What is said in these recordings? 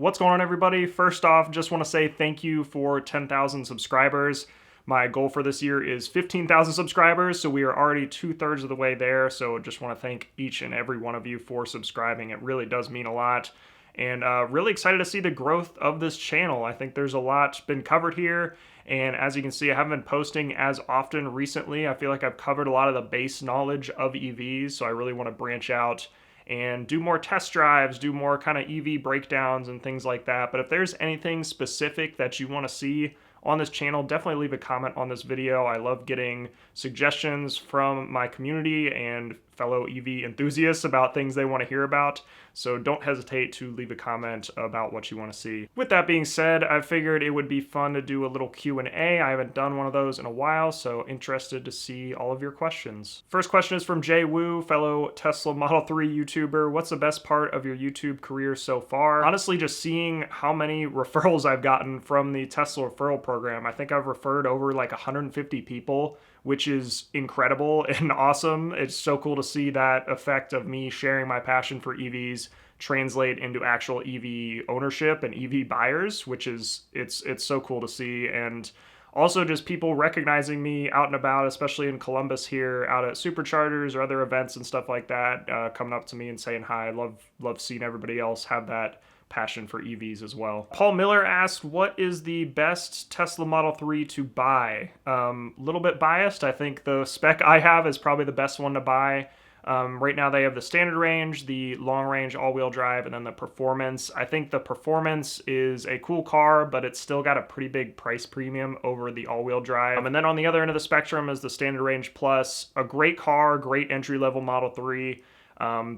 What's going on, everybody? First off, just want to say thank you for 10,000 subscribers. My goal for this year is 15,000 subscribers, so we are already 2/3 of the way there. So just want to thank each and every one of you for subscribing. It really does mean a lot. And really excited to see the growth of this channel. I think there's a lot been covered here. And as you can see, I haven't been posting as often recently. I feel like I've covered a lot of the base knowledge of EVs, so I really want to branch out and do more test drives, do more kind of EV breakdowns and things like that. But if there's anything specific that you want to see on this channel, definitely leave a comment on this video. I love getting suggestions from my community and fellow EV enthusiasts about things they want to hear about. So don't hesitate to leave a comment about what you want to see. With that being said, I figured it would be fun to do a little Q&A. I haven't done one of those in a while, so interested to see all of your questions. First question is from Jay Wu, fellow Tesla Model 3 YouTuber. What's the best part of your YouTube career so far? Honestly, just seeing how many referrals I've gotten from the Tesla referral program. I think I've referred over like 150 people, which is incredible and awesome. It's so cool to see that effect of me sharing my passion for EVs translate into actual EV ownership and EV buyers, which is, it's so cool to see. And also just people recognizing me out and about, especially in Columbus here, out at superchargers or other events and stuff like that, coming up to me and saying hi. I love seeing everybody else have that passion for EVs as well. Paul Miller asked, what is the best Tesla Model 3 to buy? A little bit biased. I think the spec I have is probably the best one to buy. Right now they have the standard range, the long range all-wheel drive, and then the performance. I think the performance is a cool car, but it's still got a pretty big price premium over the all-wheel drive. And then on the other end of the spectrum is the standard range plus, a great car, great entry-level Model 3.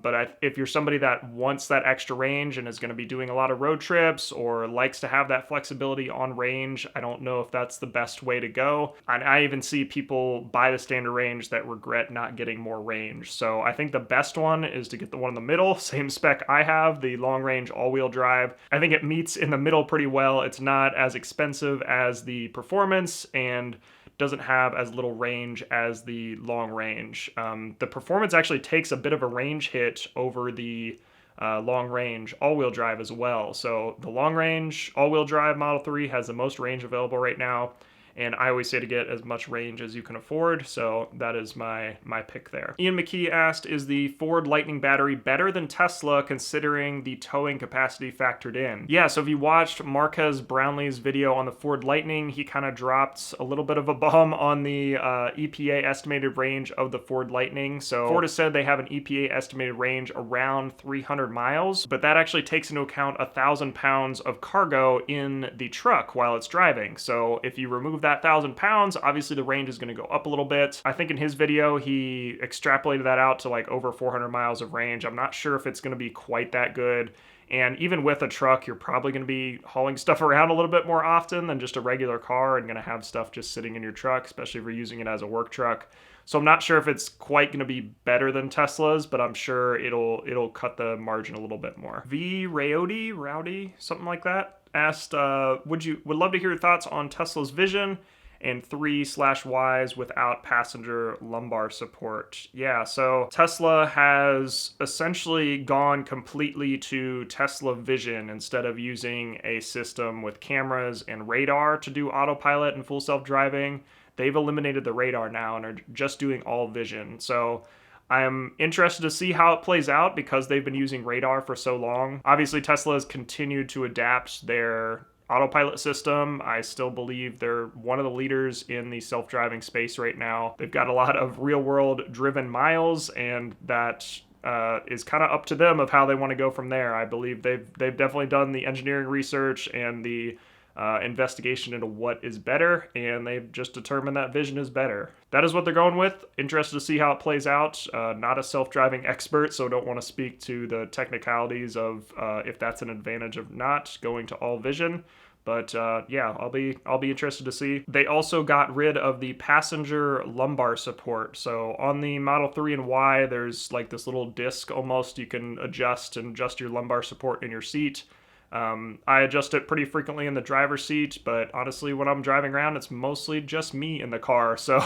But if you're somebody that wants that extra range and is going to be doing a lot of road trips or likes to have that flexibility on range, I don't know if that's the best way to go. And I even see people buy the standard range that regret not getting more range. So I think the best one is to get the one in the middle, same spec I have, the long range all-wheel drive. I think it meets in the middle pretty well. It's not as expensive as the performance and doesn't have as little range as the long range. The performance actually takes a bit of a range hit over the long range all-wheel drive as well. So the long range all-wheel drive Model 3 has the most range available right now. And I always say to get as much range as you can afford, so that is my pick there. Ian McKee asked, is the Ford Lightning battery better than Tesla considering the towing capacity factored in? Yeah, so if you watched Marquez Brownlee's video on the Ford Lightning, he kind of dropped a little bit of a bomb on the EPA estimated range of the Ford Lightning. So Ford has said they have an EPA estimated range around 300 miles, but that actually takes into account 1,000 pounds of cargo in the truck while it's driving. So if you remove that 1,000 pounds, obviously the range is going to go up a little bit. I think in his video, he extrapolated that out to like over 400 miles of range. I'm not sure if it's going to be quite that good. And even with a truck, you're probably going to be hauling stuff around a little bit more often than just a regular car and going to have stuff just sitting in your truck, especially if you're using it as a work truck. So I'm not sure if it's quite going to be better than Tesla's, but I'm sure it'll cut the margin a little bit more. Rowdy, something like that, asked, would love to hear your thoughts on Tesla's Vision and 3/Ys without passenger lumbar support. Yeah, so Tesla has essentially gone completely to Tesla Vision instead of using a system with cameras and radar to do autopilot and full self-driving. They've eliminated the radar now and are just doing all vision. So I'm interested to see how it plays out because they've been using radar for so long. Obviously, Tesla has continued to adapt their autopilot system. I still believe they're one of the leaders in the self-driving space right now. They've got a lot of real-world driven miles, and that is kind of up to them of how they want to go from there. I believe they've definitely done the engineering research and the investigation into what is better, and they've just determined that vision is better. That is what they're going with. Interested to see how it plays out. Not a self-driving expert, so don't want to speak to the technicalities of if that's an advantage of not going to all vision. But yeah, I'll be interested to see. They also got rid of the passenger lumbar support. So on the Model 3 and Y, there's like this little disc almost you can adjust your lumbar support in your seat. I adjust it pretty frequently in the driver's seat, but honestly, when I'm driving around, it's mostly just me in the car. So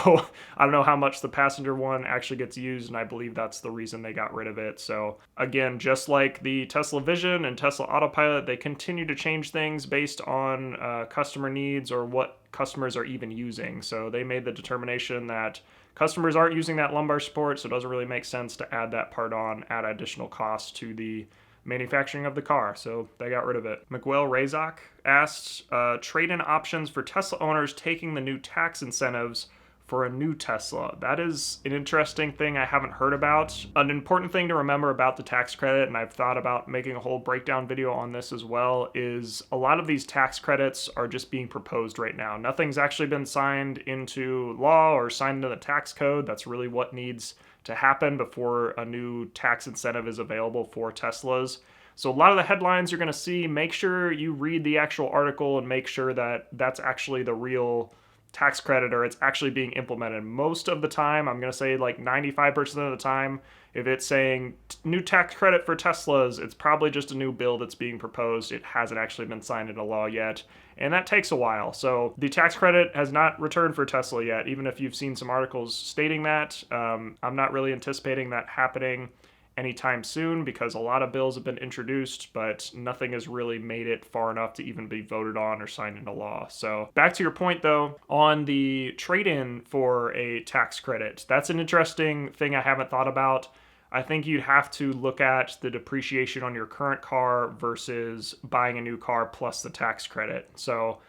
I don't know how much the passenger one actually gets used, and I believe that's the reason they got rid of it. So again, just like the Tesla Vision and Tesla Autopilot, they continue to change things based on customer needs or what customers are even using. So they made the determination that customers aren't using that lumbar support, so it doesn't really make sense to add that part on, add additional costs to the manufacturing of the car, so they got rid of it. Miguel Razak asked, trade-in options for Tesla owners taking the new tax incentives for a new Tesla. That is an interesting thing I haven't heard about. An important thing to remember about the tax credit, and I've thought about making a whole breakdown video on this as well, is a lot of these tax credits are just being proposed right now. Nothing's actually been signed into law or signed into the tax code. That's really what needs to happen before a new tax incentive is available for Teslas. So a lot of the headlines you're going to see, make sure you read the actual article and make sure that that's actually the real tax credit or it's actually being implemented. Most of the time, I'm going to say like 95% of the time, if it's saying new tax credit for Teslas, it's probably just a new bill that's being proposed. It hasn't actually been signed into law yet, and that takes a while. So the tax credit has not returned for Tesla yet, even if you've seen some articles stating that. I'm not really anticipating that happening anytime soon because a lot of bills have been introduced, but nothing has really made it far enough to even be voted on or signed into law. So back to your point though, on the trade-in for a tax credit, that's an interesting thing I haven't thought about. I think you'd have to look at the depreciation on your current car versus buying a new car plus the tax credit. So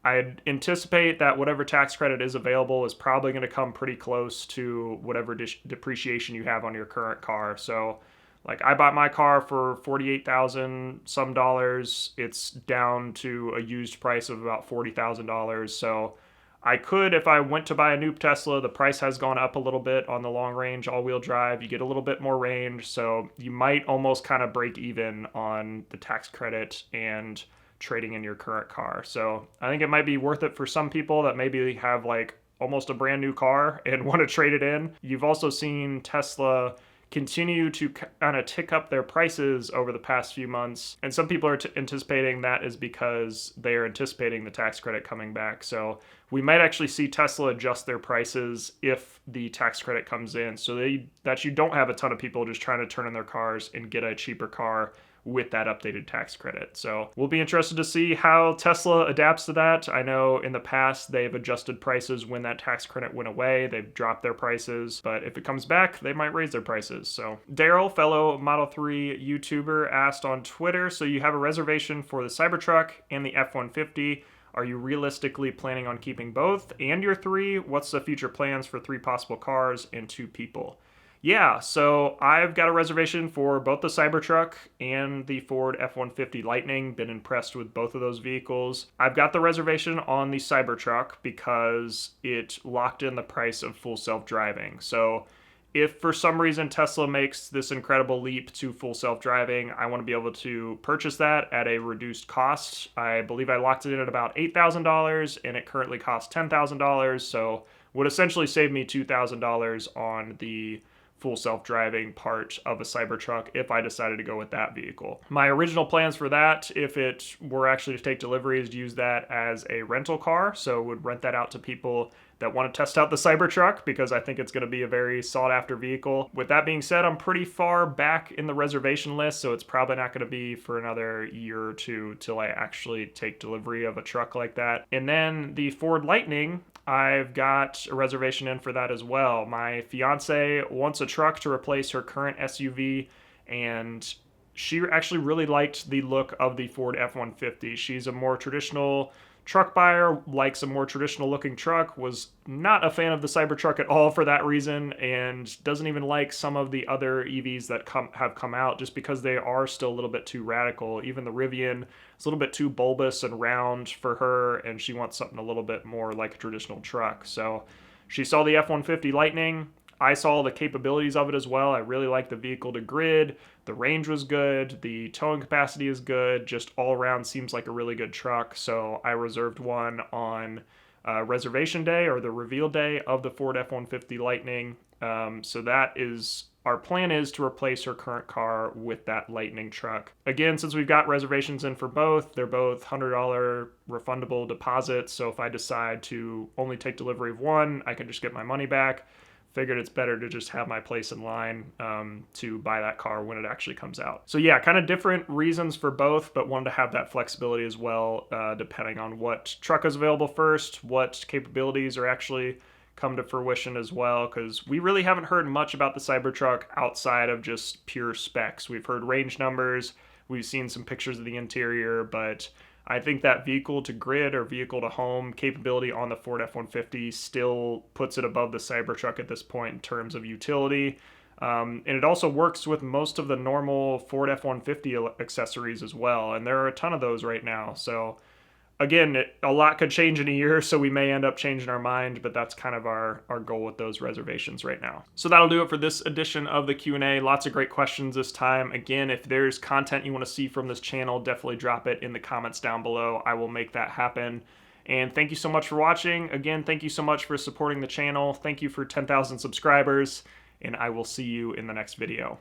I anticipate that whatever tax credit is available is probably going to come pretty close to whatever depreciation you have on your current car. So like I bought my car for $48,000 some dollars. It's down to a used price of about $40,000. So I could, if I went to buy a new Tesla, the price has gone up a little bit on the long range all-wheel drive. You get a little bit more range, so you might almost kind of break even on the tax credit and trading in your current car. So I think it might be worth it for some people that maybe have like almost a brand new car and want to trade it in. You've also seen Tesla continue to kind of tick up their prices over the past few months. And some people are anticipating that is because they are anticipating the tax credit coming back. So we might actually see Tesla adjust their prices if the tax credit comes in, so that you don't have a ton of people just trying to turn in their cars and get a cheaper car with that updated tax credit. So we'll be interested to see how Tesla adapts to that. I know in the past they've adjusted prices when that tax credit went away. They've dropped their prices, but if it comes back, they might raise their prices. So Daryl, fellow Model 3 YouTuber, asked on Twitter, so you have a reservation for the Cybertruck and the F-150. Are you realistically planning on keeping both and your 3? What's the future plans for 3 possible cars and 2 people? Yeah, so I've got a reservation for both the Cybertruck and the Ford F-150 Lightning. Been impressed with both of those vehicles. I've got the reservation on the Cybertruck because it locked in the price of full self-driving. So if for some reason Tesla makes this incredible leap to full self-driving, I want to be able to purchase that at a reduced cost. I believe I locked it in at about $8,000 and it currently costs $10,000, so would essentially save me $2,000 on the full self-driving part of a Cybertruck if I decided to go with that vehicle. My original plans for that, if it were actually to take delivery, is to use that as a rental car. So would rent that out to people that want to test out the Cybertruck because I think it's going to be a very sought after vehicle. With that being said, I'm pretty far back in the reservation list, so it's probably not going to be for another year or two till I actually take delivery of a truck like that. And then the Ford Lightning, I've got a reservation in for that as well. My fiance wants a truck to replace her current SUV, and she actually really liked the look of the Ford F-150. She's a more traditional truck buyer, likes a more traditional looking truck, was not a fan of the Cybertruck at all for that reason, and doesn't even like some of the other EVs that have come out just because they are still a little bit too radical. Even the Rivian is a little bit too bulbous and round for her, and she wants something a little bit more like a traditional truck. So she saw the F-150 Lightning. I saw the capabilities of it as well. I really like the vehicle to grid. The range was good. The towing capacity is good. Just all around seems like a really good truck. So I reserved one on reservation day or the reveal day of the Ford F-150 Lightning. So that is our plan is to replace her current car with that Lightning truck. Again, since we've got reservations in for both, they're both $100 refundable deposits. So if I decide to only take delivery of one, I can just get my money back. Figured it's better to just have my place in line to buy that car when it actually comes out. So yeah, kind of different reasons for both, but wanted to have that flexibility as well, depending on what truck is available first, what capabilities are actually come to fruition as well, because we really haven't heard much about the Cybertruck outside of just pure specs. We've heard range numbers, we've seen some pictures of the interior, but I think that vehicle to grid or vehicle to home capability on the Ford F-150 still puts it above the Cybertruck at this point in terms of utility. And it also works with most of the normal Ford F-150 accessories as well, and there are a ton of those right now. So again, a lot could change in a year, so we may end up changing our mind, but that's kind of our goal with those reservations right now. So that'll do it for this edition of the Q&A. Lots of great questions this time. Again, if there's content you want to see from this channel, definitely drop it in the comments down below. I will make that happen. And thank you so much for watching. Again, thank you so much for supporting the channel. Thank you for 10,000 subscribers, and I will see you in the next video.